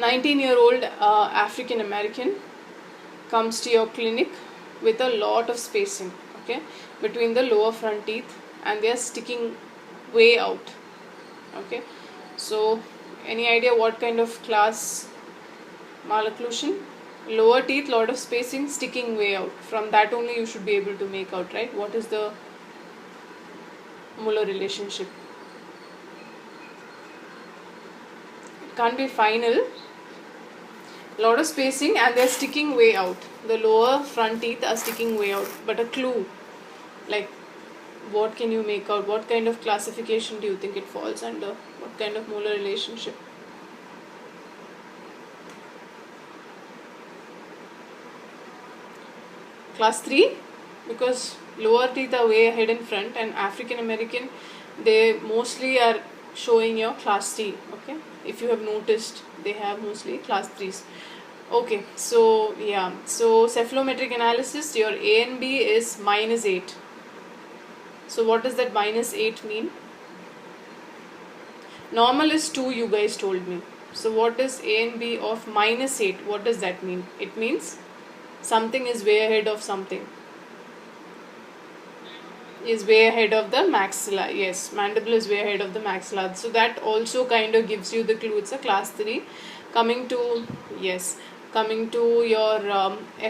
19-year-old African American comes to your clinic with a lot of spacing, okay, between the lower front teeth, and they are sticking way out, okay. So any idea what kind of class malocclusion? Lower teeth, lot of spacing, sticking way out. From that only you should be able to make out, right, what is the molar relationship. It can't be final. Lot of spacing and they're sticking way out. The lower front teeth are sticking way out. But a clue, like what can you make out? What kind of classification do you think it falls under? What kind of molar relationship? Class 3, because lower teeth are way ahead in front, and African American, they mostly are showing your class 3, okay. If you have noticed, they have mostly class 3s. Okay, so yeah, so cephalometric analysis, your A and B is -8. So what does that -8 mean? Normal is 2, you guys told me. So what is A and B of -8? What does that mean? It means something is way ahead of something. Is way ahead of the maxilla. Yes, mandible is way ahead of the maxilla. So that also kind of gives you the clue. It's a class 3. Coming to, yes, coming to your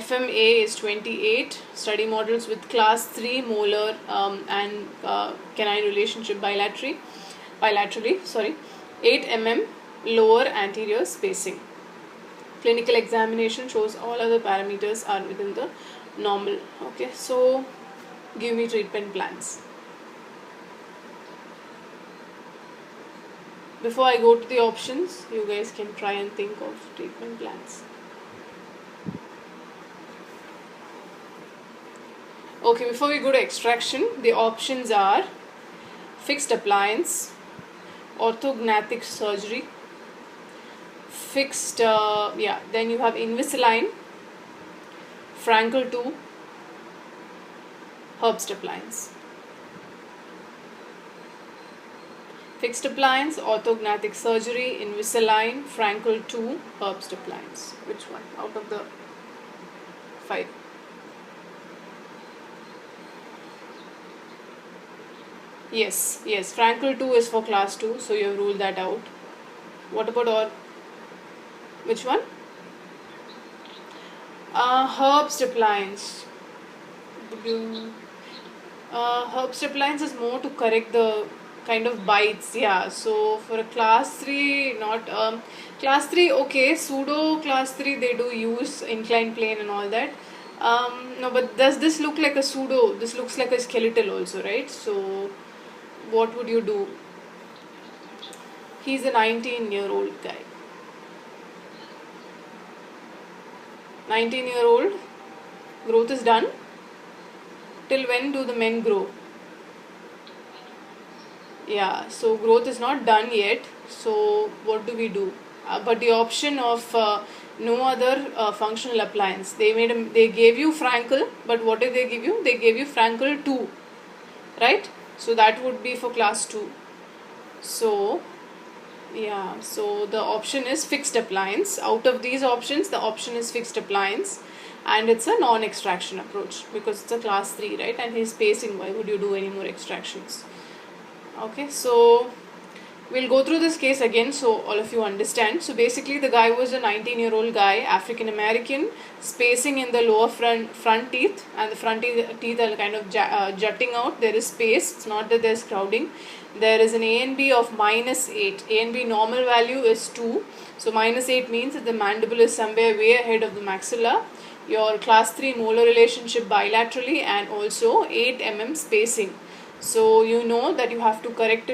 FMA is 28. Study models with class 3 molar and canine relationship bilaterally. 8 mm lower anterior spacing. Clinical examination shows all other parameters are within the normal. Okay, so give me treatment plans. Before I go to the options, you guys can try and think of treatment plans. Okay, before we go to extraction, the options are fixed appliance, orthognathic surgery, fixed, then you have Invisalign, Frankel 2, Herbst appliance. Fixed appliance, orthognathic surgery, Invisalign, Frankel 2, Herbst appliance. Which one out of the 5? Yes, Frankel 2 is for class 2, so you have ruled that out. What about which one? Herbst appliance. Herbst appliance is more to correct the kind of bites, yeah. So for a class 3, not class 3, okay, pseudo class 3 they do use inclined plane and all that. No, but does this look like a pseudo? This looks like a skeletal also, right? So what would you do? He's a 19-year-old guy. 19-year-old, growth is done. Till when do the men grow? Yeah, so growth is not done yet. So what do we do? But the option of no other functional appliance. They gave you Frankel, but what did they give you? They gave you Frankel 2, right? So that would be for class 2. So yeah, so the option is fixed appliance. Out of these options, the option is fixed appliance, and it's a non-extraction approach because it's a class 3, right? And he's spacing. Why would you do any more extractions? Okay, so we'll go through this case again so all of you understand. So basically the guy was a 19-year-old guy, African American, spacing in the lower front teeth, and the front teeth are kind of jutting out. There is space. It's not that there's crowding. There is an A and B of -8. A and B normal value is 2. So -8 means that the mandible is somewhere way ahead of the maxilla. Your class 3 molar relationship bilaterally, and also 8 mm spacing. So you know that you have to correct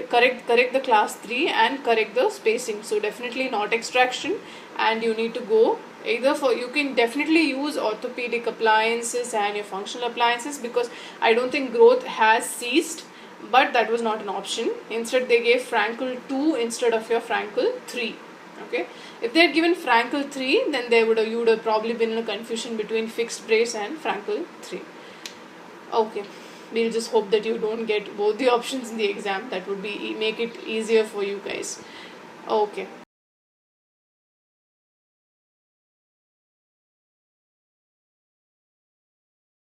the class 3 and correct the spacing. So definitely not extraction, and you need to go either for, you can definitely use orthopedic appliances and your functional appliances, because I don't think growth has ceased, but that was not an option. Instead they gave Frankel 2 instead of your Frankel 3. Okay, if they had given Frankel 3, then you would have probably been in a confusion between fixed brace and Frankel 3. Okay, we'll just hope that you don't get both the options in the exam. That would be make it easier for you guys. Okay.